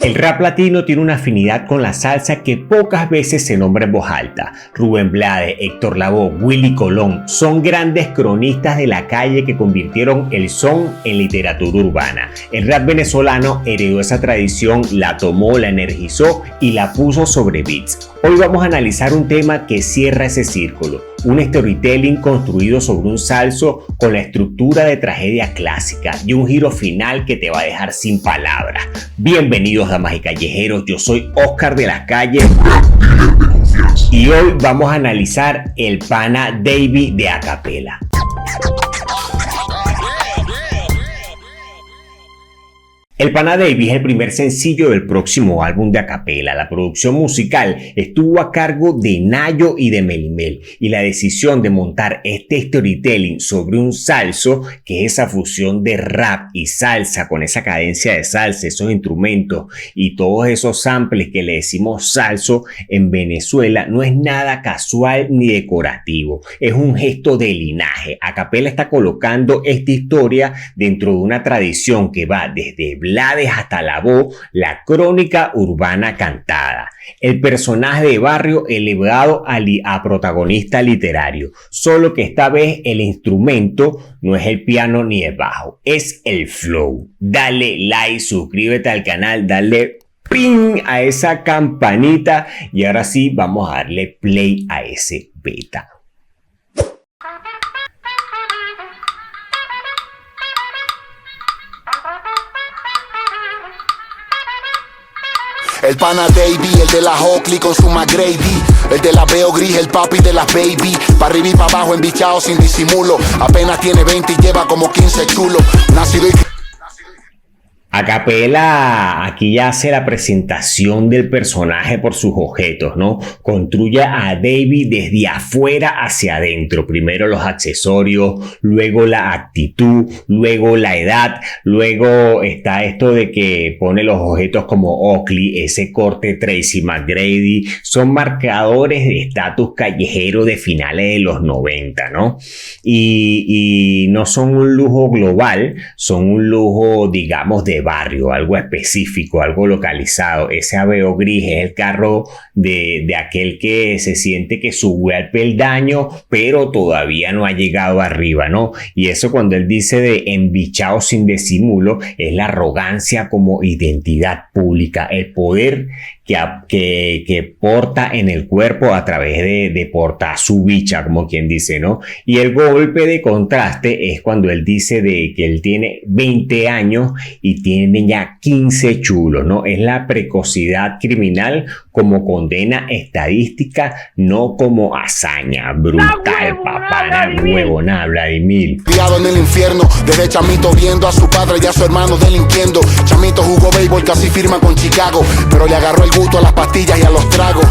El rap latino tiene una afinidad con la salsa que pocas veces se nombra en voz alta. Rubén Blades, Héctor Lavoe, Willy Colón son grandes cronistas de la calle que convirtieron el son en literatura urbana. El rap venezolano heredó esa tradición, la tomó, la energizó y la puso sobre beats. Hoy vamos a analizar un tema que cierra ese círculo, un storytelling construido sobre un salso con la estructura de tragedia clásica y un giro final que te va a dejar sin palabras. Bienvenidos, damas y callejeros, yo soy Oscar de la Calle y hoy vamos a analizar el pana Davey de Acapela. El pana Davey es el primer sencillo del próximo álbum de Acapela. La producción musical estuvo a cargo de Nayo y de Melimel, y la decisión de montar este storytelling sobre un salso, que es esa fusión de rap y salsa con esa cadencia de salsa, esos instrumentos y todos esos samples que le decimos salso en Venezuela, no es nada casual ni decorativo, es un gesto de linaje. Acapela está colocando esta historia dentro de una tradición que va desde Blades hasta Lavoe, la crónica urbana cantada. El personaje de barrio elevado a protagonista literario, solo que esta vez el instrumento no es el piano ni el bajo, es el flow. Dale like, suscríbete al canal, dale ping a esa campanita y ahora sí vamos a darle play a ese beta. El pana Davey, el de la Oakley con su McGrady, el de la Veo Gris, el papi de las baby, pa' arriba y pa' abajo embichado sin disimulo, apenas tiene 20 y lleva como 15 chulos, nacido y... Acapela aquí ya hace la presentación del personaje por sus objetos, ¿no? Construye a Davey desde afuera hacia adentro. Primero los accesorios, luego la actitud, luego la edad, luego está esto de que pone los objetos como Oakley, ese corte Tracy McGrady, son marcadores de estatus callejero de finales de los 90, ¿no? Y no son un lujo global, son un lujo, digamos, de barrio, algo específico, algo localizado. Ese Aveo Gris es el carro de aquel que se siente que sube al peldaño, pero todavía no ha llegado arriba, ¿no? Y eso, cuando él dice de embichado sin disimulo, es la arrogancia como identidad pública, el poder que porta en el cuerpo a través de portar su bicha, como quien dice, ¿no? Y el golpe de contraste es cuando él dice de que él tiene 20 años y tiene ya 15 chulos, ¿no? Es la precocidad criminal como condena estadística, no como hazaña. Brutal, papá, huevona, Vladimir. Criado en el infierno, desde chamito viendo a su padre y a su hermano delinquiendo. Chamito jugó béisbol, casi firma con Chicago, pero le agarró el gusto a las pastillas y a los tragos.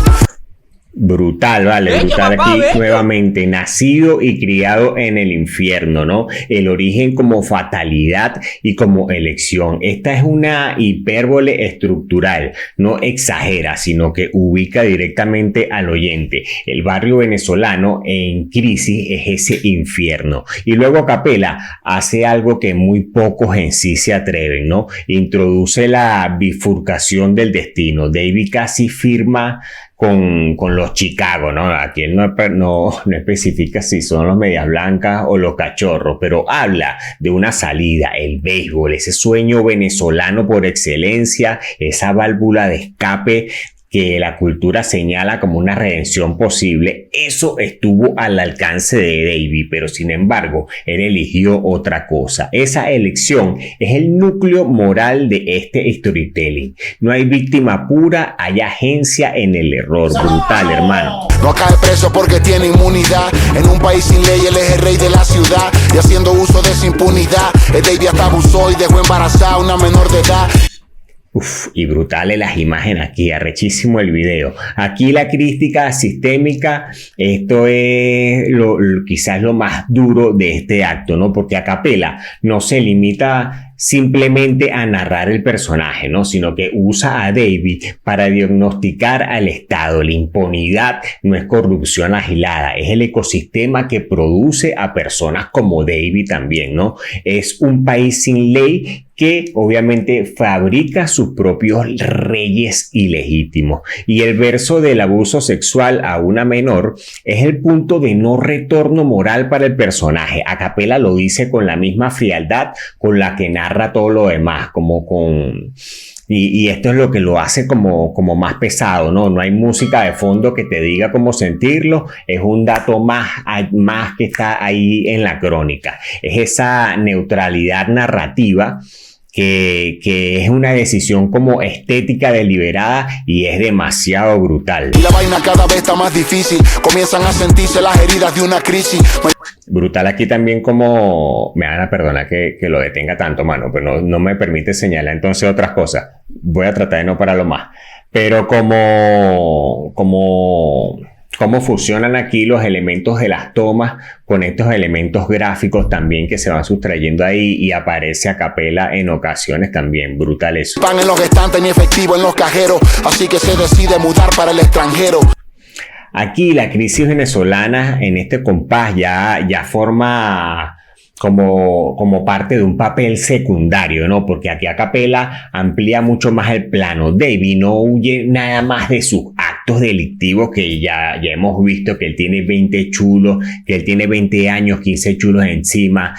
Brutal, vale, brutal aquí nuevamente, nacido y criado en el infierno, ¿no? El origen como fatalidad y como elección. Esta es una hipérbole estructural, no exagera, sino que ubica directamente al oyente. El barrio venezolano en crisis es ese infierno. Y luego Acapela hace algo que muy pocos en sí se atreven, ¿no? Introduce la bifurcación del destino. Davey casi firma con los Chicago, ¿no? Aquí él no especifica si son los medias blancas o los cachorros, pero habla de una salida, el béisbol, ese sueño venezolano por excelencia, esa válvula de escape que la cultura señala como una redención posible. Eso estuvo al alcance de Davey, pero sin embargo, él eligió otra cosa. Esa elección es el núcleo moral de este storytelling. No hay víctima pura, hay agencia en el error. Brutal, hermano. No cae preso porque tiene inmunidad. En un país sin ley, él es el rey de la ciudad. Y haciendo uso de esa impunidad, el Davey hasta abusó y dejó embarazada a una menor de edad. Y brutales las imágenes aquí, arrechísimo el video. Aquí la crítica sistémica, esto es quizás lo más duro de este acto, ¿no? Porque Acapela no se limita simplemente a narrar el personaje, ¿no? Sino que usa a David para diagnosticar al Estado. La impunidad no es corrupción agilada, es el ecosistema que produce a personas como David también, ¿no? Es un país sin ley que obviamente fabrica sus propios reyes ilegítimos. Y el verso del abuso sexual a una menor es el punto de no retorno moral para el personaje. Acapella lo dice con la misma frialdad con la que narra todo lo demás, como con... Y esto es lo que lo hace como más pesado, ¿no? No hay música de fondo que te diga cómo sentirlo, es un dato más que está ahí en la crónica. Es esa neutralidad narrativa que es una decisión como estética deliberada y es demasiado brutal. Y la vaina cada vez está más difícil, comienzan a sentirse las heridas de una crisis. Brutal aquí también como... Me van a perdonar que lo detenga tanto, mano, pero no me permite señalar entonces otras cosas. Voy a tratar de no pararlo más. Pero cómo fusionan aquí los elementos de las tomas con estos elementos gráficos también que se van sustrayendo ahí y aparece Acapella en ocasiones también. Brutal eso. Pan en los estantes ni efectivo en los cajeros, así que se decide mudar para el extranjero. Aquí la crisis venezolana en este compás ya forma como parte de un papel secundario, ¿no? Porque aquí Acapella amplía mucho más el plano. David no huye nada más de sus actos delictivos que ya hemos visto, que él tiene 20 chulos, que él tiene 20 años, 15 chulos encima,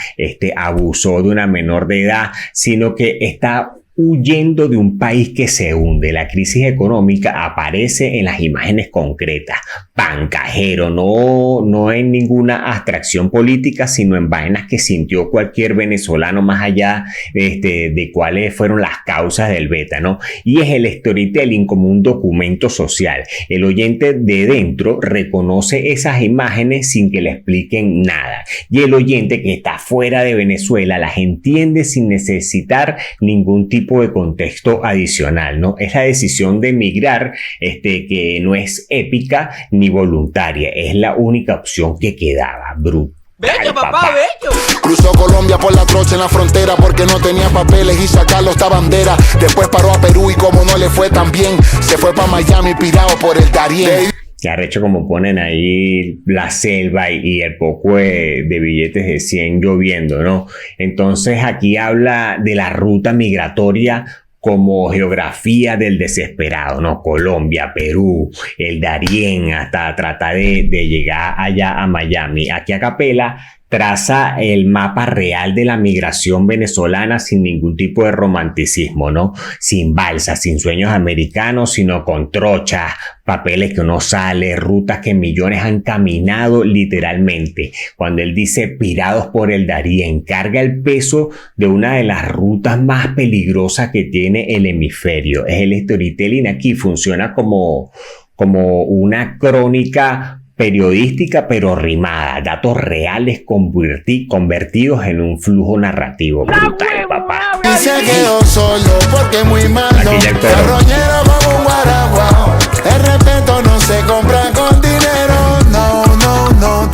abusó de una menor de edad, sino que está huyendo de un país que se hunde. La crisis económica aparece en las imágenes concretas. Pancajero, no en ninguna abstracción política, sino en vainas que sintió cualquier venezolano más allá de cuáles fueron las causas del beta, ¿no? Y es el storytelling como un documento social. El oyente de dentro reconoce esas imágenes sin que le expliquen nada. Y el oyente que está fuera de Venezuela las entiende sin necesitar ningún tipo de contexto adicional, ¿no? Es la decisión de emigrar, que no es épica ni voluntaria, es la única opción que quedaba. Brutal, bello, papá, bello. Cruzó Colombia por la trocha en la frontera porque no tenía papeles y sacarlo esta bandera. Después paró a Perú y como no le fue tan bien, se fue para Miami pirado por el Darién. Que arrecho como ponen ahí la selva y el poco de billetes de 100 lloviendo, ¿no? Entonces aquí habla de la ruta migratoria como geografía del desesperado, ¿no? Colombia, Perú, el Darién, hasta tratar de llegar allá a Miami. Aquí Acapella traza el mapa real de la migración venezolana sin ningún tipo de romanticismo, ¿no? Sin balsas, sin sueños americanos, sino con trochas, papeles que no sale, rutas que millones han caminado literalmente. Cuando él dice pirados por el Darién, carga el peso de una de las rutas más peligrosas que tiene el hemisferio. Es el storytelling aquí, funciona como una crónica periodística pero rimada, datos reales convertidos en un flujo narrativo. Brutal, papá. Y se quedó solo porque muy malo. Carroñero como un guaraguao. El respeto no se compra con dinero. No.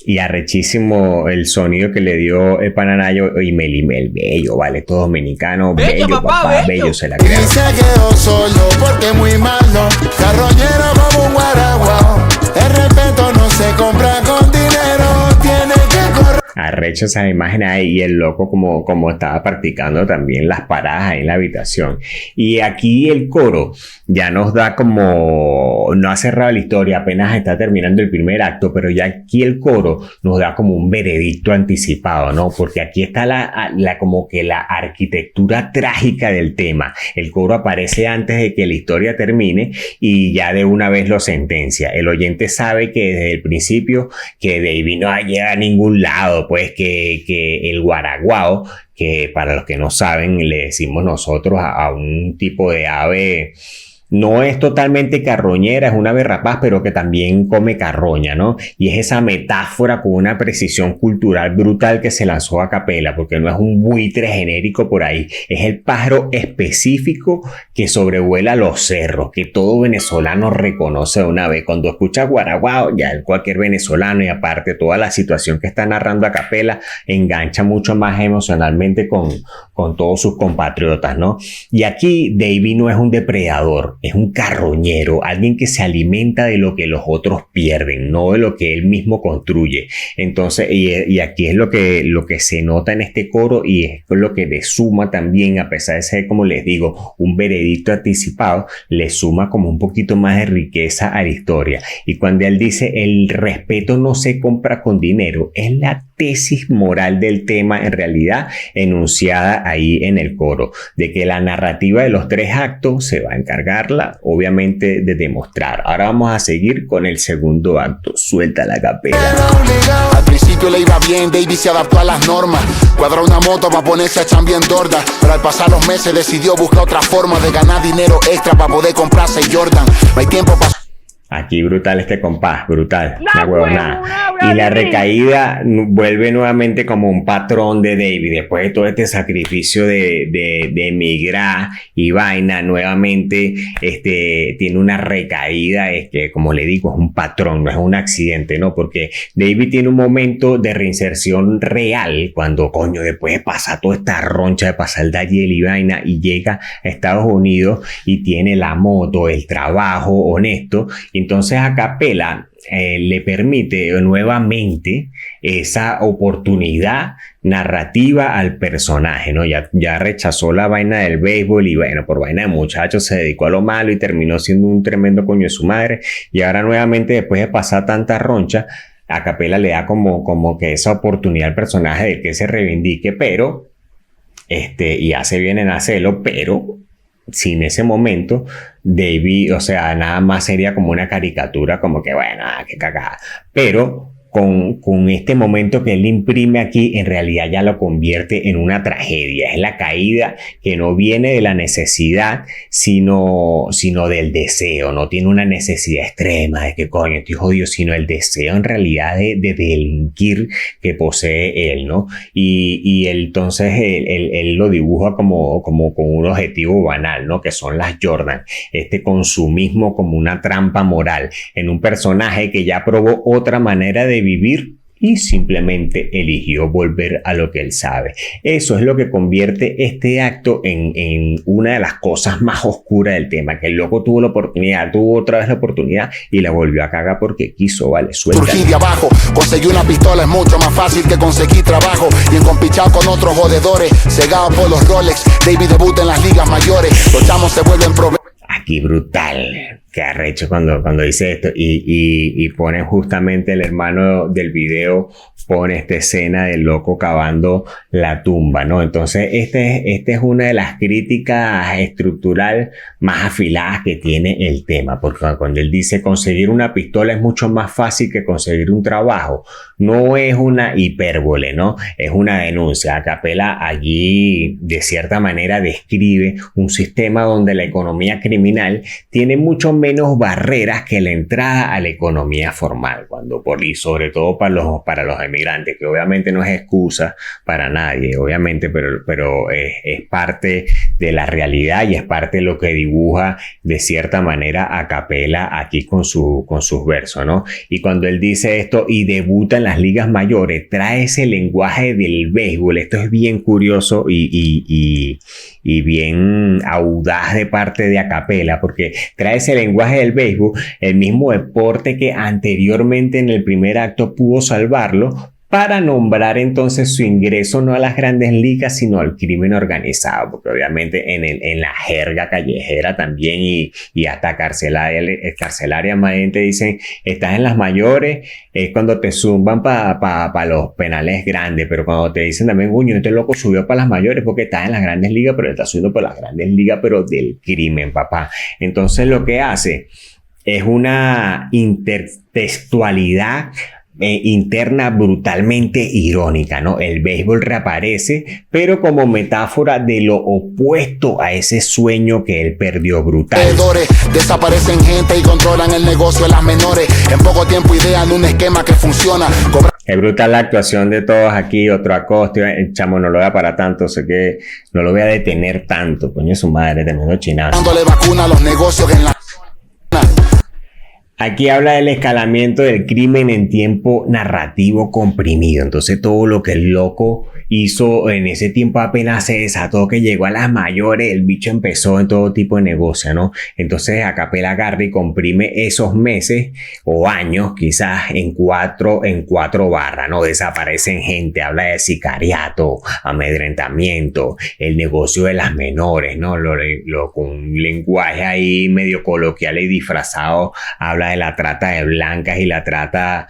Y arrechísimo el sonido que le dio el Pananayo y Melimel. Bello, vale, todo dominicano. Bello, papá, bello se la Y se quedó solo porque muy malo. Carroñero como un guaraguao. El respeto no se compra con dinero. Tiene que correr. Arrecho esas imágenes ahí y el loco como estaba practicando también las paradas ahí en la habitación. Y aquí el coro ya nos da como... No ha cerrado la historia, apenas está terminando el primer acto, pero ya aquí el coro nos da como un veredicto anticipado, ¿no? Porque aquí está como que la arquitectura trágica del tema. El coro aparece antes de que la historia termine y ya de una vez lo sentencia. El oyente sabe que desde el principio que David no llega a ningún lado, pues que el guaraguao, que para los que no saben le decimos nosotros a un tipo de ave no es totalmente carroñera, es una ave rapaz, pero que también come carroña, ¿no? Y es esa metáfora con una precisión cultural brutal que se lanzó a capela, porque no es un buitre genérico por ahí, es el pájaro específico que sobrevuela los cerros, que todo venezolano reconoce de una vez. Cuando escucha guaraguao, ya cualquier venezolano, y aparte toda la situación que está narrando a capela, engancha mucho más emocionalmente con todos sus compatriotas, ¿no? Y aquí Davey no es un depredador, es un carroñero, alguien que se alimenta de lo que los otros pierden, no de lo que él mismo construye. Entonces, y aquí es lo que se nota en este coro, y es lo que le suma también, a pesar de ser, como les digo, un veredicto anticipado, le suma como un poquito más de riqueza a la historia. Y cuando él dice, el respeto no se compra con dinero, es la tesis moral del tema en realidad enunciada ahí en el coro, de que la narrativa de los 3 actos se va a encargarla obviamente de demostrar. Ahora vamos a seguir con el segundo acto. Suelta la capela. Al principio le iba bien, Davey se adaptó a las normas, cuadró una moto para ponerse a chambear en Dorda, pero al pasar los meses decidió buscar otra forma de ganar dinero extra para poder comprarse Jordan. No hay tiempo para... Aquí brutal este compás, brutal, una huevonada. Y la recaída vuelve nuevamente como un patrón de Davey. Después de todo este sacrificio de emigrar y vaina, nuevamente tiene una recaída, como le digo, es un patrón, no es un accidente, ¿no? Porque Davey tiene un momento de reinserción real cuando, coño, después de pasar toda esta roncha, de pasar el Dayel y vaina, y llega a Estados Unidos y tiene la moto, el trabajo honesto. Entonces a capela le permite nuevamente esa oportunidad narrativa al personaje, ¿no? Ya rechazó la vaina del béisbol y bueno, por vaina de muchachos se dedicó a lo malo y terminó siendo un tremendo coño de su madre, y ahora nuevamente, después de pasar tanta roncha, a capela le da como que esa oportunidad al personaje de que se reivindique, pero y hace bien en hacerlo, pero sin ese momento, Davey, o sea, nada más sería como una caricatura, como que bueno, qué cagada. Pero con este momento que él imprime aquí, en realidad ya lo convierte en una tragedia. Es la caída que no viene de la necesidad, sino del deseo. No tiene una necesidad extrema de que coño, estoy jodido, sino el deseo en realidad de delinquir que posee él, ¿no? Y entonces él lo dibuja como con un objetivo banal, ¿no? Que son las Jordan. Este consumismo como una trampa moral en un personaje que ya probó otra manera de vivir y simplemente eligió volver a lo que él sabe. Eso es lo que convierte este acto en una de las cosas más oscuras del tema, que el loco tuvo otra vez la oportunidad y la volvió a cagar porque quiso, vale, suelta. Surgí de abajo, conseguir una pistola es mucho más fácil que conseguir trabajo, y encompinchado con otros jodedores, cegado por los Rolex. Davey debuta en las ligas mayores, los chamos se vuelven Aquí brutal, que arrecho cuando dice esto, y pone justamente el hermano del video, pone esta escena del loco cavando la tumba, ¿no? Entonces esta es una de las críticas estructural más afiladas que tiene el tema, porque cuando él dice conseguir una pistola es mucho más fácil que conseguir un trabajo, no es una hipérbole, ¿no? Es una denuncia. A capela allí de cierta manera describe un sistema donde la economía criminal tiene mucho menos barreras que la entrada a la economía formal, y sobre todo para los emigrantes, que obviamente no es excusa para nadie, obviamente, pero es parte de la realidad y es parte de lo que dibuja de cierta manera a capela aquí con sus versos, ¿no? Y cuando él dice esto y debuta en las ligas mayores, trae ese lenguaje del béisbol. Esto es bien curioso y bien audaz de parte de a capela, porque trae ese lenguaje del béisbol, el mismo deporte que anteriormente en el primer acto pudo salvarlo, para nombrar entonces su ingreso no a las grandes ligas, sino al crimen organizado, porque obviamente en la jerga callejera también y hasta carcelaria más gente dicen, estás en las mayores, es cuando te zumban para los penales grandes, pero cuando te dicen también, coño, este loco subió para las mayores porque estás en las grandes ligas, pero está subiendo para las grandes ligas, pero del crimen, papá. Entonces lo que hace es una intertextualidad interna brutalmente irónica, ¿no? El béisbol reaparece, pero como metáfora de lo opuesto a ese sueño que él perdió brutal. Desaparecen gente y controlan el negocio de las menores. En poco tiempo idean un esquema que funciona. Es brutal la actuación de todos aquí, otro acosto, chamo, no lo voy a parar tanto, sé que no lo voy a detener tanto, coño su madre, tremendo chinazo. Dándole vacuna a los negocios en la... Aquí habla del escalamiento del crimen en tiempo narrativo comprimido. Entonces todo lo que el loco hizo en ese tiempo apenas se desató, que llegó a las mayores, el bicho empezó en todo tipo de negocio, ¿no? Entonces Acapela agarra y comprime esos meses o años quizás en cuatro barras, ¿no? Desaparecen gente, habla de sicariato, amedrentamiento, el negocio de las menores, ¿no? Con un lenguaje ahí medio coloquial y disfrazado, habla de la trata de blancas y la trata,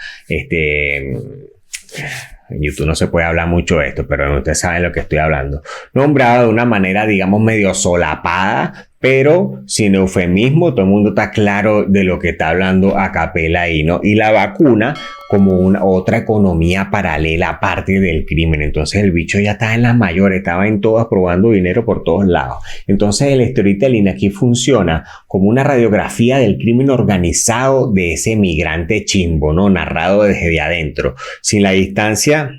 en YouTube no se puede hablar mucho de esto, pero ustedes saben lo que estoy hablando. Nombrado de una manera, digamos, medio solapada, pero sin eufemismo, todo el mundo está claro de lo que está hablando Acapela ahí, ¿no? Y la vacuna como una otra economía paralela aparte del crimen. Entonces el bicho ya estaba en las mayores, estaba en todas probando dinero por todos lados. Entonces el storytelling aquí funciona como una radiografía del crimen organizado de ese migrante chimbo, ¿no? Narrado desde adentro, sin la distancia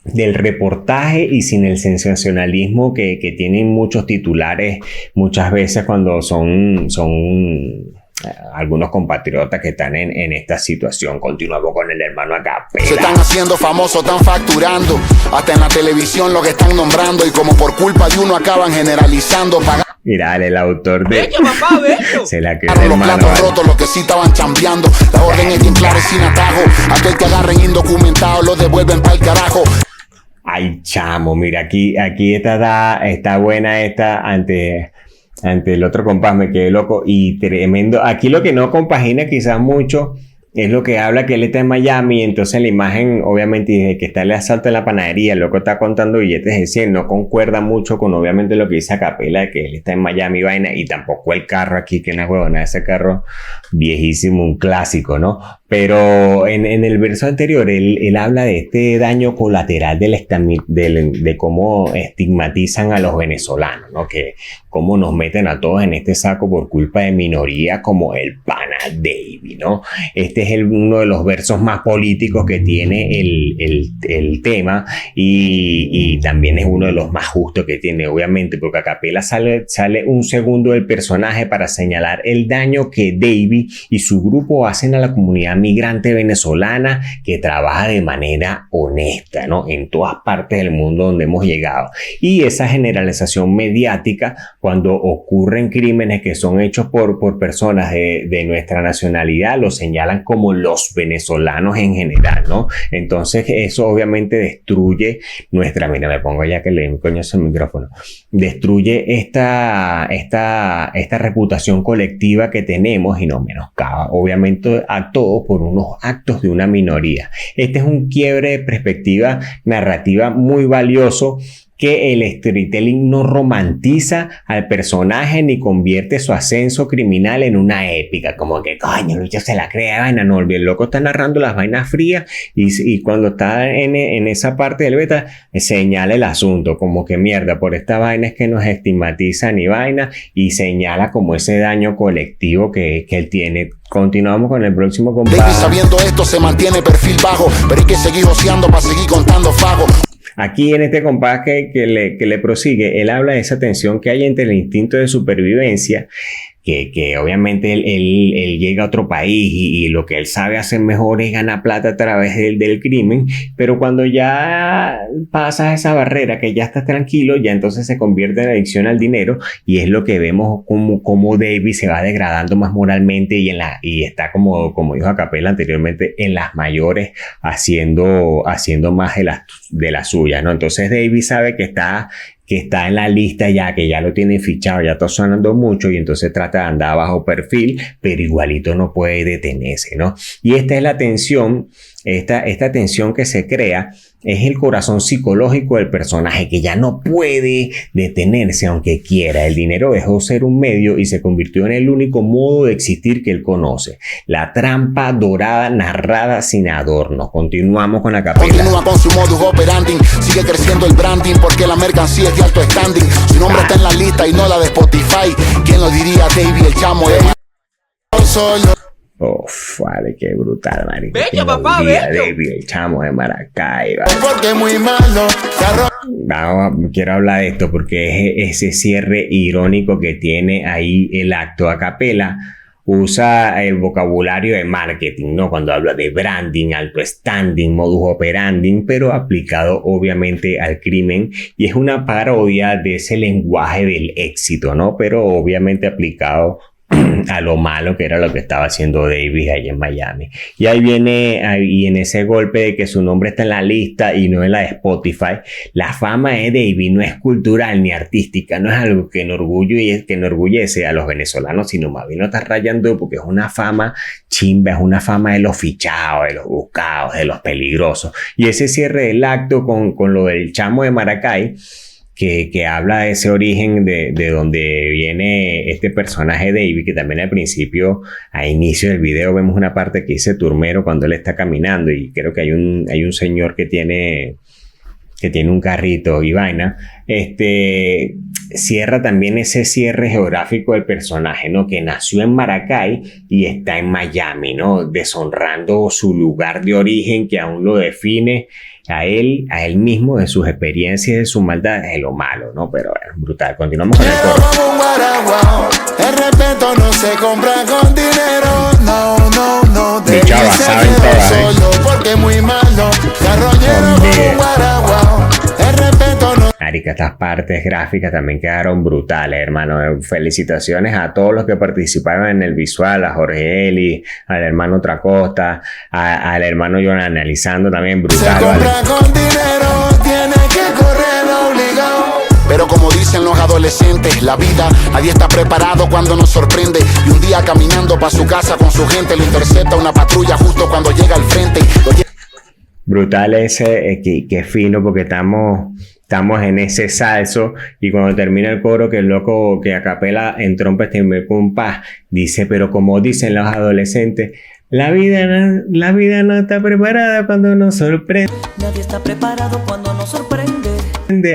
del reportaje y sin el sensacionalismo que tienen muchos titulares muchas veces cuando son algunos compatriotas que están en esta situación. Continuamos con el hermano Acapela. Se están haciendo famosos, están facturando, hasta en la televisión lo que están nombrando, y como por culpa de uno acaban generalizando, Mira, el autor de... Bello, papá, bello. Se la creo, los hermano. platos rotos, los que sí estaban chambeando. La orden es bien clara y sin atajo. A todo el que agarren indocumentado lo devuelven pa'l carajo. Ay, chamo, mira, aquí está buena esta ante el otro compás, me quedé loco y tremendo. Aquí lo que no compagina quizás mucho es lo que habla que él está en Miami, entonces la imagen, obviamente, desde que está el asalto en la panadería, el loco está contando billetes de 100, no concuerda mucho con, obviamente, lo que dice Acapela, de que él está en Miami, vaina, y tampoco el carro aquí, que es una huevona, ese carro viejísimo, un clásico, ¿no? Pero en el verso anterior, él habla de este daño colateral de cómo estigmatizan a los venezolanos, ¿no? Que cómo nos meten a todos en este saco por culpa de minorías como el pana Davey, ¿no? Este es uno de los versos más políticos que tiene el tema y también es uno de los más justos que tiene, obviamente, porque Acapela sale un segundo del personaje para señalar el daño que Davey y su grupo hacen a la comunidad migrante venezolana que trabaja de manera honesta, ¿no? En todas partes del mundo donde hemos llegado. Y esa generalización mediática cuando ocurren crímenes que son hechos por personas de nuestra nacionalidad, lo señalan como los venezolanos en general, ¿no? Entonces eso obviamente destruye nuestra... Mira, me pongo ya que le coñazo el micrófono. Destruye esta reputación colectiva que tenemos y nos menoscaba, obviamente, a todos por unos actos de una minoría. Este es un quiebre de perspectiva narrativa muy valioso, que el storytelling no romantiza al personaje ni convierte su ascenso criminal en una épica, como que coño, Lucho se la cree, vaina, no, el loco está narrando las vainas frías y cuando está en esa parte del beta señala el asunto, como que mierda, por esta vaina es que nos estigmatizan y vaina, y señala como ese daño colectivo que él tiene. Continuamos con el próximo compadre. Davey, sabiendo esto, se mantiene perfil bajo, pero hay que seguir joseando para seguir contando fagos. Aquí en este compás que le prosigue, él habla de esa tensión que hay entre el instinto de supervivencia, que obviamente él llega a otro país y lo que él sabe hacer mejor es ganar plata a través del crimen, pero cuando ya pasas esa barrera, que ya estás tranquilo, ya entonces se convierte en adicción al dinero, y es lo que vemos como Davey se va degradando más moralmente y está como dijo Acapela anteriormente, en las mayores haciendo más de las suyas, ¿no? Entonces Davey sabe que está en la lista ya, que ya lo tiene fichado, ya está sonando mucho, y entonces trata de andar bajo perfil, pero igualito no puede detenerse, ¿no? Y esta es la tensión esta tensión que se crea es el corazón psicológico del personaje que ya no puede detenerse aunque quiera. El dinero dejó ser un medio y se convirtió en el único modo de existir que él conoce. La trampa dorada narrada sin adornos. Continuamos con la capela. Continúa con su modus operandi, sigue creciendo el branding porque la mercancía es de alto standing. Su nombre está en la lista y no la de Spotify. ¿Quién lo diría? Davey el chamo es solo. Vale, qué brutal, marico. Bello, papá, bello. Davey el chamo de Maracay. Vale. Porque muy malo. Quiero hablar de esto porque es ese cierre irónico que tiene ahí el acto a capela. Usa el vocabulario de marketing, ¿no? Cuando habla de branding, alto standing, modus operandi, pero aplicado obviamente al crimen, y es una parodia de ese lenguaje del éxito, ¿no? Pero obviamente aplicado a lo malo que era lo que estaba haciendo Davis allá en Miami. Y ahí viene, y en ese golpe de que su nombre está en la lista y no en la de Spotify, la fama de Davis no es cultural ni artística, no es algo que enorgullece a los venezolanos, sino más bien lo está rayando porque es una fama chimba, es una fama de los fichados, de los buscados, de los peligrosos. Y ese cierre del acto con lo del chamo de Maracay, que habla de ese origen de donde viene este personaje David, que también al principio, a inicio del video, vemos una parte que dice Turmero cuando él está caminando, y creo que hay un señor que tiene un carrito y vaina. Cierra también ese cierre geográfico del personaje, ¿no? Que nació en Maracay y está en Miami, ¿no? Deshonrando su lugar de origen que aún lo define a él mismo, de sus experiencias, de su maldad, de lo malo, ¿no? Pero bueno, brutal. Continuamos con el coro. El respeto no se compra con dinero, no. De chavas, saben todas, ¿eh? Porque muy malo, carroñero como un guaraguao. El respeto no. Marica, estas partes gráficas también quedaron brutales, hermano. Felicitaciones a todos los que participaron en el visual, a Jorge Eli, al hermano Tracosta, al hermano John analizando también, brutal. Se compra con dinero, tiene que correr obligado. Pero como dicen los adolescentes, la vida, nadie está preparado cuando nos sorprende. Y un día caminando para su casa con su gente, lo intercepta una patrulla justo cuando llega al frente. Brutal ese, que fino, porque estamos en ese salso, y cuando termina el coro, que el loco que a capela en trompa este compás dice, pero como dicen los adolescentes, la vida no está preparada cuando nos sorprende. Nadie está preparado cuando nos sorprende.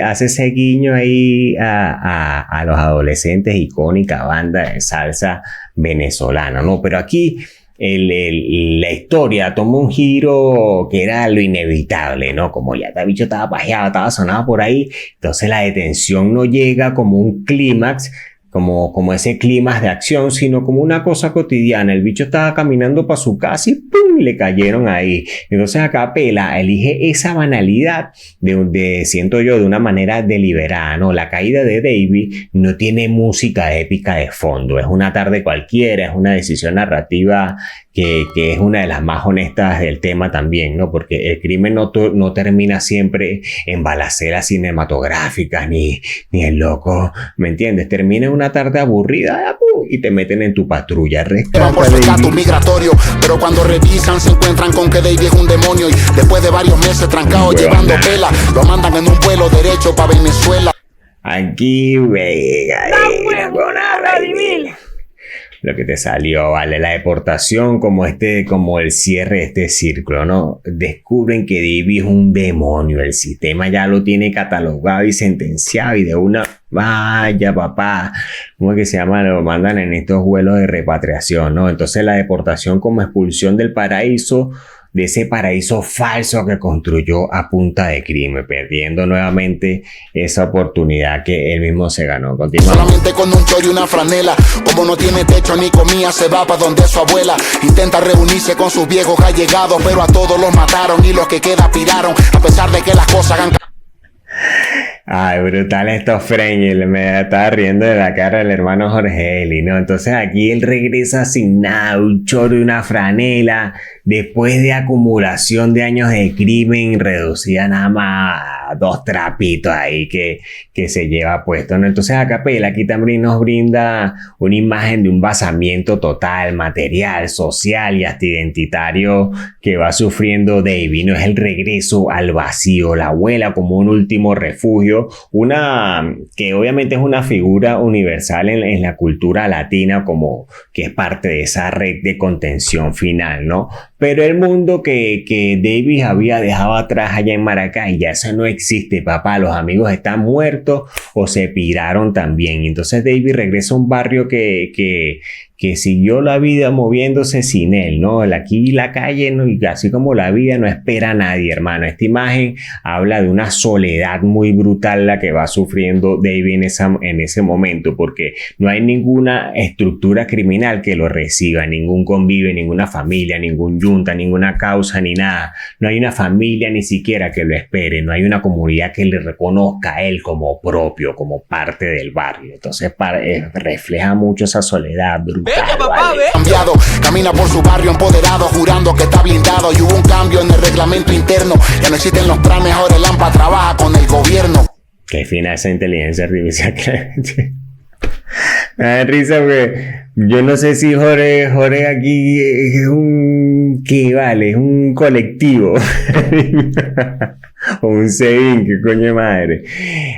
Hace ese guiño ahí a los adolescentes, icónica banda de salsa venezolana, ¿no? Pero aquí la historia tomó un giro que era lo inevitable, ¿no? Como ya este bicho estaba pajeado, estaba sonado por ahí, entonces la detención no llega como un clímax, como ese clímax de acción, sino como una cosa cotidiana. El bicho estaba caminando para su casa y ¡pum! Le cayeron ahí. Entonces a capela elige esa banalidad siento yo, de una manera deliberada, ¿no? La caída de David no tiene música épica de fondo, es una tarde cualquiera, es una decisión narrativa que es una de las más honestas del tema también, ¿no? Porque el crimen no termina siempre en balaceras cinematográficas, ni el loco, ¿me entiendes? Termina en una tarde aburrida, ¡pum! Y te meten en tu patrulla. Van por su estatus migratorio, pero cuando revisan se encuentran con que David es un demonio. Y después de varios meses trancado llevando pela, lo mandan en un vuelo derecho para Venezuela. Aquí, lo que te salió, ¿vale? La deportación como el cierre de este círculo, ¿no? Descubren que David es un demonio. El sistema ya lo tiene catalogado y sentenciado, y de una, vaya papá, ¿cómo es que se llama? Lo mandan en estos vuelos de repatriación, ¿no? Entonces la deportación como expulsión del paraíso, de ese paraíso falso que construyó a punta de crimen, perdiendo nuevamente esa oportunidad que él mismo se ganó. Continuamos. Solamente con un chor y una franela, como no tiene techo ni comida, se va para donde su abuela. Intenta reunirse con sus viejos allegados, pero a todos los mataron y los que quedan piraron, a pesar de que las cosas han... Ay, brutal estos frames. Me estaba riendo de la cara del hermano Jorge Eli, ¿no? Entonces aquí él regresa sin nada, un choro y una franela, después de acumulación de años de crimen, reducida nada más dos trapitos ahí que se lleva puesto, ¿no? Entonces Acapela aquí también nos brinda una imagen de un basamiento total, material, social y hasta identitario que va sufriendo Davey, ¿no? Es el regreso al vacío, la abuela como un último refugio, una que obviamente es una figura universal en la cultura latina, como que es parte de esa red de contención final, ¿no? Pero el mundo que Davis había dejado atrás allá en Maracay, ya eso no existe, papá. Los amigos están muertos o se piraron también. Entonces Davis regresa a un barrio que siguió la vida moviéndose sin él, ¿no? Aquí la calle, ¿no? Y así como la vida, no espera a nadie, hermano. Esta imagen habla de una soledad muy brutal la que va sufriendo Davis en ese momento, porque no hay ninguna estructura criminal que lo reciba, ningún convive, ninguna familia, ningún yunta, ninguna causa, ni nada. No hay una familia ni siquiera que lo espere, no hay una comunidad que le reconozca a él como propio, como parte del barrio. Entonces refleja mucho esa soledad brutal. Vete, papá, ve. Cambiado, camina por su barrio empoderado, jurando que está blindado. Y hubo un cambio en el reglamento interno. Ya no existen los planes, ahora el AMPA trabaja con el gobierno. Qué fina esa inteligencia artificial que me da risa porque yo no sé si Jorge aquí es un... ¿Qué vale? Es un colectivo. O un SEBIN, qué coño de madre.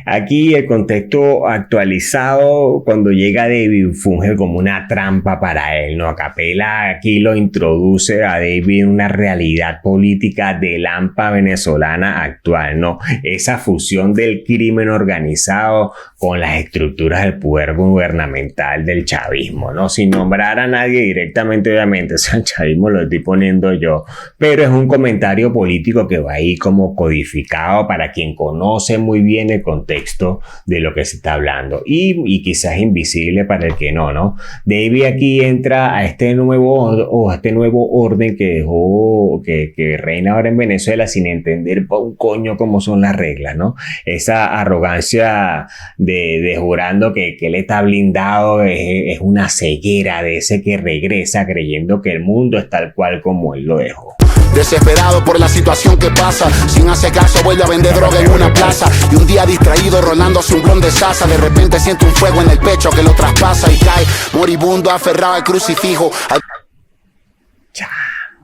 Aquí el contexto actualizado, cuando llega David, funge como una trampa para él, ¿no? Acapela aquí lo introduce a David en una realidad política del AMPA venezolana actual, ¿no? Esa fusión del crimen organizado con las estructuras del poder gubernamental del chavismo, ¿no? Sin nombrar a nadie directamente, obviamente, o sea, el chavismo lo estoy poniendo yo, pero es un comentario político que va ahí como codificado para quien conoce muy bien el contexto de lo que se está hablando y quizás invisible para el que no. David aquí entra a este nuevo orden que dejó que reina ahora en Venezuela sin entender pa' un coño cómo son las reglas, ¿no? Esa arrogancia de jurando que él está blindado es una ceguera de ese que regresa creyendo que el mundo es tal cual como él lo dejó. Desesperado por la situación que pasa, sin hacer caso vuelve a vender droga en una plaza. Y un día distraído rolándose un blon de sasa, de repente siente un fuego en el pecho que lo traspasa y cae moribundo aferrado al crucifijo. Chamo,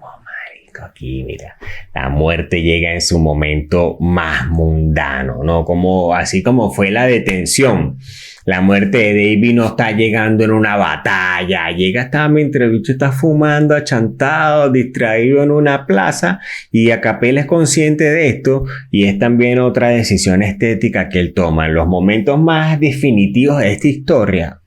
marico, aquí mira, la muerte llega en su momento más mundano, ¿no? Así como fue la detención. La muerte de David no está llegando en una batalla, llega hasta mientras el bicho está fumando, achantado, distraído en una plaza, y Acapela es consciente de esto y es también otra decisión estética que él toma. En los momentos más definitivos de esta historia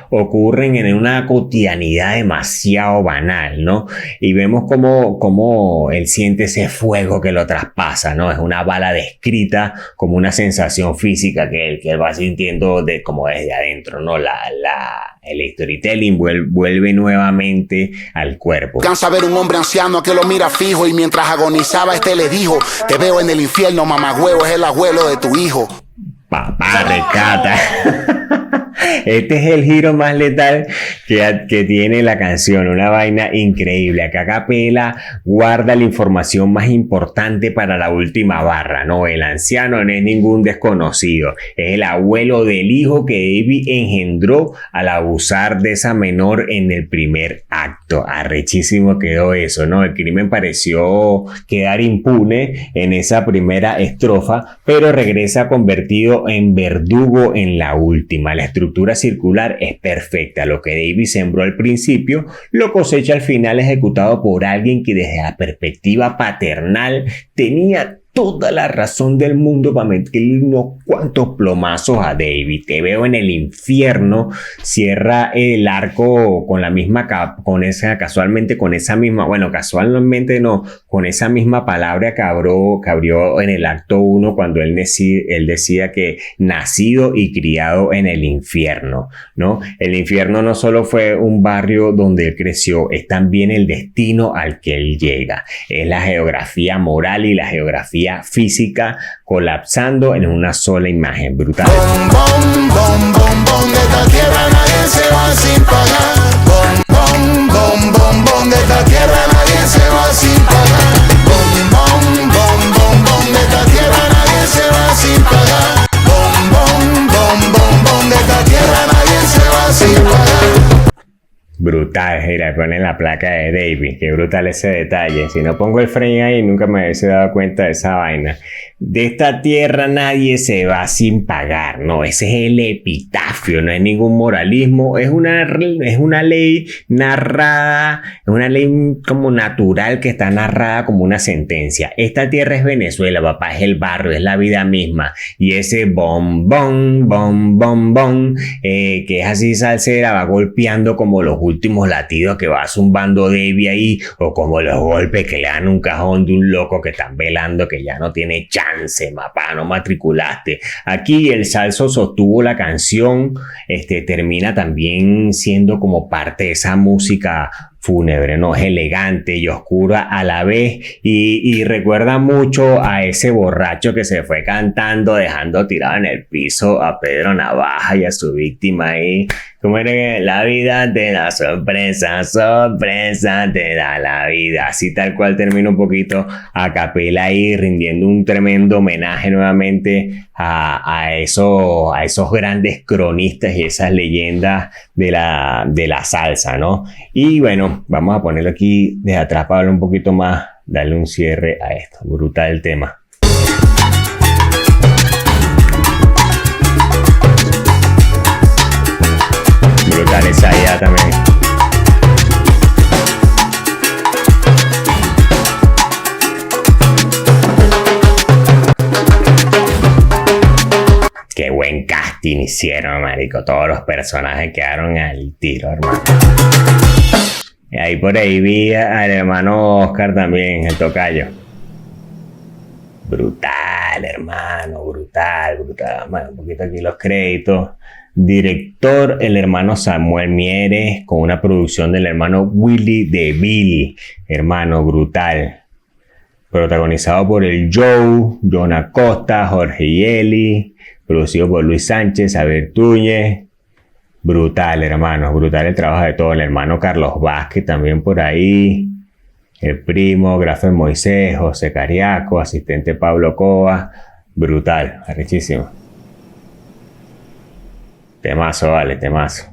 ocurren en una cotidianidad demasiado banal, ¿no? Y vemos cómo él siente ese fuego que lo traspasa, ¿no? Es una bala descrita como una sensación física que él va sintiendo como desde adentro, ¿no? El storytelling vuelve nuevamente al cuerpo. Cansa ver un hombre anciano que lo mira fijo y mientras agonizaba le dijo: te veo en el infierno, mamagüevo, es el abuelo de tu hijo. Papá, rescata. Este es el giro más letal que tiene la canción, una vaina increíble. Acá Acapela guarda la información más importante para la última barra, ¿no? El anciano no es ningún desconocido, es el abuelo del hijo que David engendró al abusar de esa menor en el primer acto. Arrechísimo quedó eso, ¿no? El crimen pareció quedar impune en esa primera estrofa, pero regresa convertido en verdugo en la última. La estructura circular es perfecta. Lo que David sembró al principio lo cosecha al final, ejecutado por alguien que desde la perspectiva paternal tenía toda la razón del mundo para meterle unos cuantos plomazos a David. Te veo en el infierno. Cierra el arco con casualmente con esa misma palabra que abrió en el acto 1 cuando él decía que nacido y criado en el infierno, ¿no? El infierno no solo fue un barrio donde él creció, es también el destino al que él llega. Es la geografía moral y la geografía física colapsando en una sola imagen brutal. Bom, bom, bom, bom, bom, de esta tierra nadie se va sin pagar. Bom, bom, bom, bom, bom, de esta tierra nadie se va sin pagar. Bom, bom, bom, bom, bom, de esta tierra Brutal, mira, ponen la placa de David, qué brutal ese detalle. Si no pongo el frame ahí, nunca me hubiese dado cuenta de esa vaina. De esta tierra nadie se va sin pagar, no, ese es el epitafio, no es ningún moralismo, es una ley narrada, es una ley como natural que está narrada como una sentencia. Esta tierra es Venezuela, papá, es el barrio, es la vida misma. Y ese bom, bom, bom, bom, bom, que es así salsera, va golpeando como los últimos latidos que va zumbando Davey ahí, o como los golpes que le dan un cajón de un loco que están velando que ya no tiene chance, mapá, no matriculaste. Aquí el salso sostuvo la canción, termina también siendo como parte de esa música fúnebre, ¿no? Es elegante y oscura a la vez y recuerda mucho a ese borracho que se fue cantando dejando tirado en el piso a Pedro Navaja y a su víctima ahí. ¿Cómo era que la vida te da sorpresa, sorpresa te da la vida? Así tal cual termina un poquito a capela ahí rindiendo un tremendo homenaje nuevamente a esos grandes cronistas y esas leyendas de la salsa, ¿no? Y bueno, vamos a ponerlo aquí de atrás para hablar un poquito más, darle un cierre a esto. Brutal el tema. Brutal esa idea también. Qué buen casting hicieron, marico. Todos los personajes quedaron al tiro, hermano. Y ahí por ahí vi al hermano Oscar también, el tocayo. Brutal, hermano, brutal, brutal. Bueno, un poquito aquí los créditos. Director, el hermano Samuel Mieres, con una producción del hermano Willy DeVille. Hermano, brutal. Protagonizado por el Joe, John Acosta, Jorge Yeli. Producido por Luis Sánchez, Javier Túñez. Brutal, hermano, brutal el trabajo de todo. El hermano Carlos Vázquez también por ahí. El primo, Grafen Moisés, José Cariaco, asistente Pablo Cova. Brutal, arrechísimo. Temazo, vale, temazo.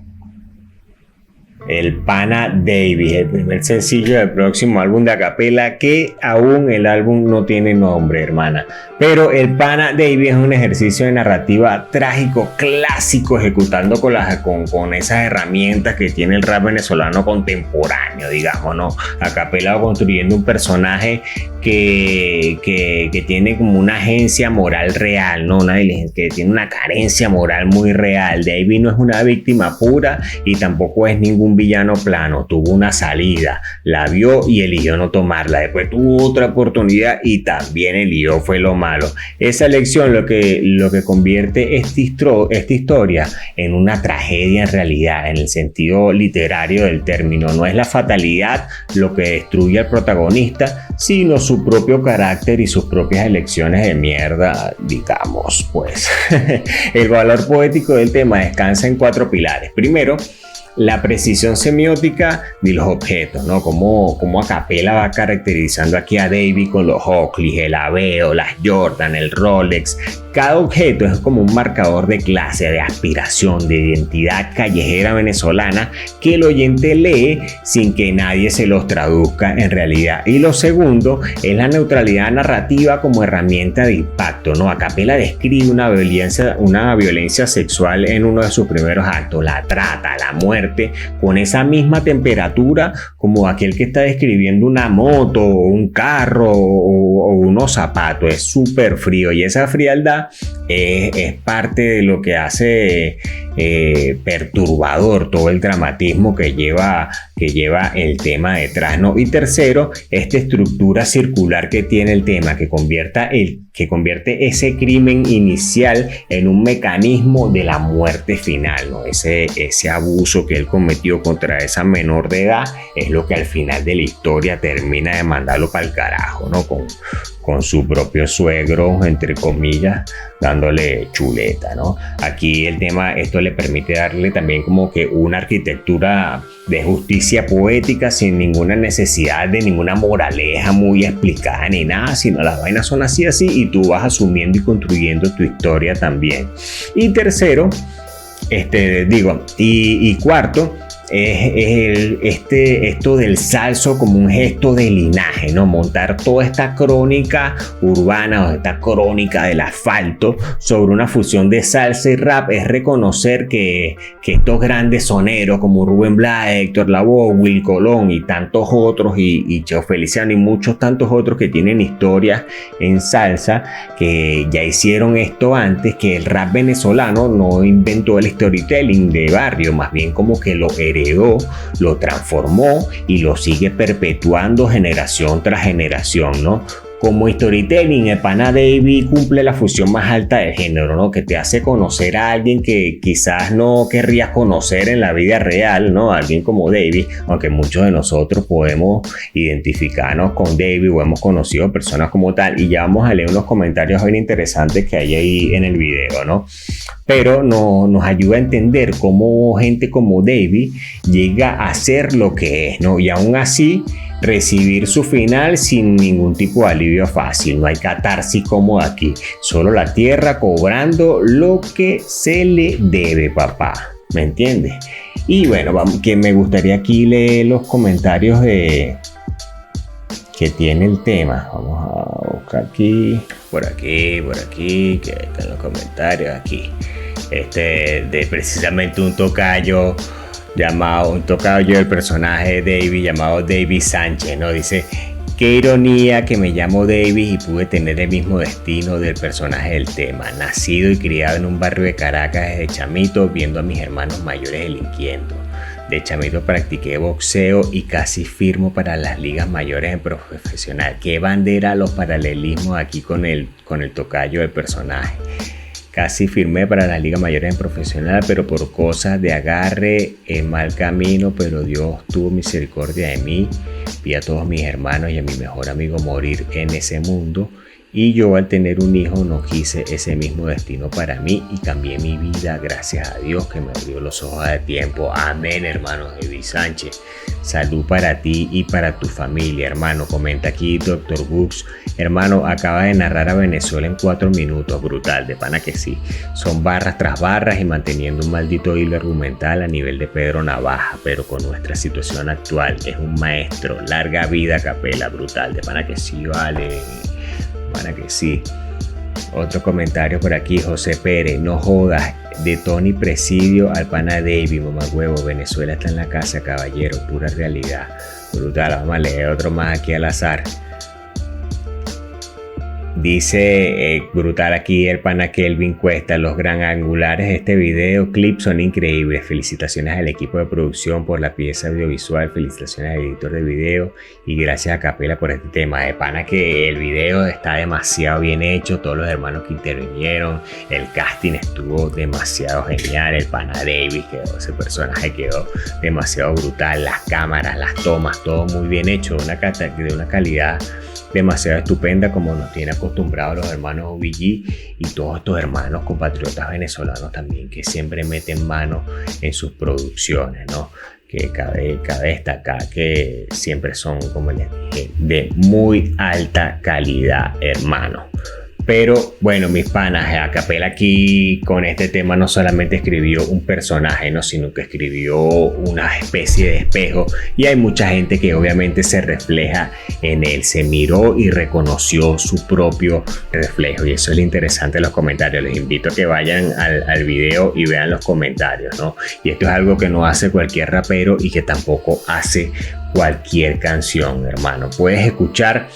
El Pana Davey, el primer sencillo del próximo álbum de acapela, que aún el álbum no tiene nombre, hermana. Pero el Pana Davey es un ejercicio de narrativa trágico, clásico, ejecutando con esas herramientas que tiene el rap venezolano contemporáneo, digamos, ¿no? Acapela construyendo un personaje que tiene como una agencia moral real, ¿no? Una diligencia, que tiene una carencia moral muy real. Davey no es una víctima pura y tampoco es ningún villano plano. Tuvo una salida, la vio y eligió no tomarla. Después tuvo otra oportunidad y también eligió fue lo malo. Esa elección lo que convierte esta historia en una tragedia en realidad, en el sentido literario del término. No es la fatalidad lo que destruye al protagonista, sino su propio carácter y sus propias elecciones de mierda, digamos, pues. El valor poético del tema descansa en 4 pilares. Primero, la precisión semiótica de los objetos, ¿no? Como acapela va caracterizando aquí a Davey con los Oakley, el Aveo, las Jordan, el Rolex. Cada objeto es como un marcador de clase, de aspiración, de identidad callejera venezolana que el oyente lee sin que nadie se los traduzca en realidad. Y lo segundo es la neutralidad narrativa como herramienta de impacto, ¿no? Acapela describe una violencia sexual en uno de sus primeros actos, la trata, la muerte, con esa misma temperatura como aquel que está describiendo una moto, o un carro o unos zapatos. Es súper frío y esa frialdad es parte de lo que hace perturbador todo el dramatismo que lleva el tema detrás, ¿no? Y tercero, esta estructura circular que tiene el tema, que convierte ese crimen inicial en un mecanismo de la muerte final, ¿no? Ese abuso que él cometió contra esa menor de edad es lo que al final de la historia termina de mandarlo para el carajo, ¿no? Con su propio suegro, entre comillas, dándole chuleta, ¿no? Aquí el tema, esto le permite darle también como que una arquitectura de justicia poética sin ninguna necesidad de ninguna moraleja muy explicada ni nada, sino las vainas son así y tú vas asumiendo y construyendo tu historia también. Y tercero, y cuarto, esto del salso como un gesto de linaje, ¿no? Montar toda esta crónica urbana o esta crónica del asfalto sobre una fusión de salsa y rap es reconocer que estos grandes soneros como Rubén Blades, Héctor Lavoe, Will Colón y tantos otros y Cheo Feliciano y muchos tantos otros que tienen historias en salsa que ya hicieron esto antes, que el rap venezolano no inventó el storytelling de barrio, más bien como que lo heredó, lo transformó y lo sigue perpetuando generación tras generación, ¿no? Como storytelling, el pana Davey cumple la función más alta del género, ¿no? Que te hace conocer a alguien que quizás no querrías conocer en la vida real, ¿no? Alguien como Davey, aunque muchos de nosotros podemos identificarnos con Davey o hemos conocido personas como tal. Y ya vamos a leer unos comentarios bien interesantes que hay ahí en el video, ¿no? Pero nos ayuda a entender cómo gente como Davey llega a ser lo que es, ¿no? Y aún así recibir su final sin ningún tipo de alivio fácil. No hay catarsis como aquí, solo la tierra cobrando lo que se le debe, papá. ¿Me entiendes? Y bueno, vamos, que me gustaría aquí leer los comentarios que tiene el tema. Vamos a buscar aquí, por aquí, que están los comentarios aquí. De precisamente un tocayo del personaje de Davey llamado Davey Sánchez, ¿no? Dice: qué ironía que me llamo Davey y pude tener el mismo destino del personaje del tema. Nacido y criado en un barrio de Caracas desde chamito, viendo a mis hermanos mayores delinquiendo. De chamito practiqué boxeo y casi firmo para las ligas mayores en profesional. Qué bandera los paralelismos aquí con el tocayo del personaje. Casi firmé para las ligas mayores en profesional, pero por cosas de agarre en mal camino, pero Dios tuvo misericordia de mí. Vi a todos mis hermanos y a mi mejor amigo morir en ese mundo. Y yo al tener un hijo no quise ese mismo destino para mí y cambié mi vida gracias a Dios que me abrió los ojos de tiempo. Amén, hermano Davey Sánchez. Salud para ti y para tu familia, hermano. Comenta aquí Dr. Books. Hermano, acaba de narrar a Venezuela en 4 minutos. Brutal, de pana que sí. Son barras tras barras y manteniendo un maldito hilo argumental a nivel de Pedro Navaja, pero con nuestra situación actual es un maestro. Larga vida, Capela. Brutal, de pana que sí, vale. Para que sí. Otro comentario por aquí, José Pérez: no jodas, de Tony Presidio al pana Davey, mamagüevo, Venezuela está en la casa, caballero, pura realidad. Brutal. Vamos a leer otro más aquí al azar. Dice brutal aquí el pana Kelvin Cuesta: los gran angulares de este video clip son increíbles. Felicitaciones al equipo de producción por la pieza audiovisual. Felicitaciones al editor de video y gracias a Capela por este tema. De pana que el video está demasiado bien hecho. Todos los hermanos que intervinieron, el casting estuvo demasiado genial. El pana Davis ese personaje quedó demasiado brutal. Las cámaras, las tomas, todo muy bien hecho, de una calidad demasiado estupenda, como nos tiene acostumbrados los hermanos OBG y todos estos hermanos compatriotas venezolanos también, que siempre meten mano en sus producciones, ¿no? Que cabe destacar que siempre son, como les dije, de muy alta calidad, hermano. Pero bueno, mis panas, a Capela aquí con este tema no solamente escribió un personaje, ¿no? Sino que escribió una especie de espejo y hay mucha gente que obviamente se refleja en él, se miró y reconoció su propio reflejo, y eso es lo interesante de los comentarios. Les invito a que vayan al video y vean los comentarios, ¿no? Y esto es algo que no hace cualquier rapero y que tampoco hace cualquier canción, hermano. Puedes escuchar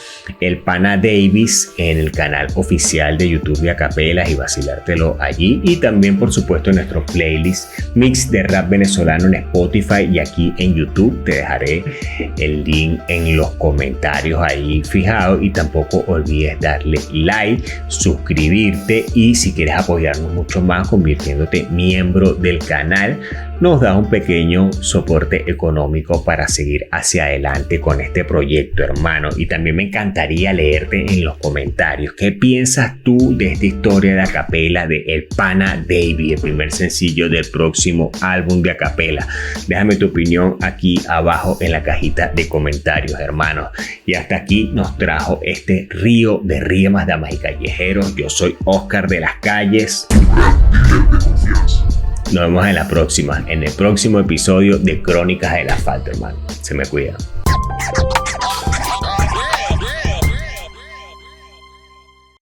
el pana Davis en el canal oficial de YouTube de Acapelas y vacilártelo allí, y también por supuesto en nuestro playlist mix de rap venezolano en Spotify y aquí en YouTube. Te dejaré el link en los comentarios ahí fijado, y tampoco olvides darle like, suscribirte y si quieres apoyarnos mucho más convirtiéndote miembro del canal, nos da un pequeño soporte económico para seguir hacia adelante con este proyecto, hermano. Y también me encantaría leerte en los comentarios qué piensas tú de esta historia de Acapela de El Pana Davey, el primer sencillo del próximo álbum de Acapela. Déjame tu opinión aquí abajo en la cajita de comentarios, hermano. Y hasta aquí nos trajo este río de rimas, damas y callejeros. Yo soy Oscar de las Calles. Nos vemos en la próxima, en el próximo episodio de Crónicas del Asfalto, hermano. Se me cuida.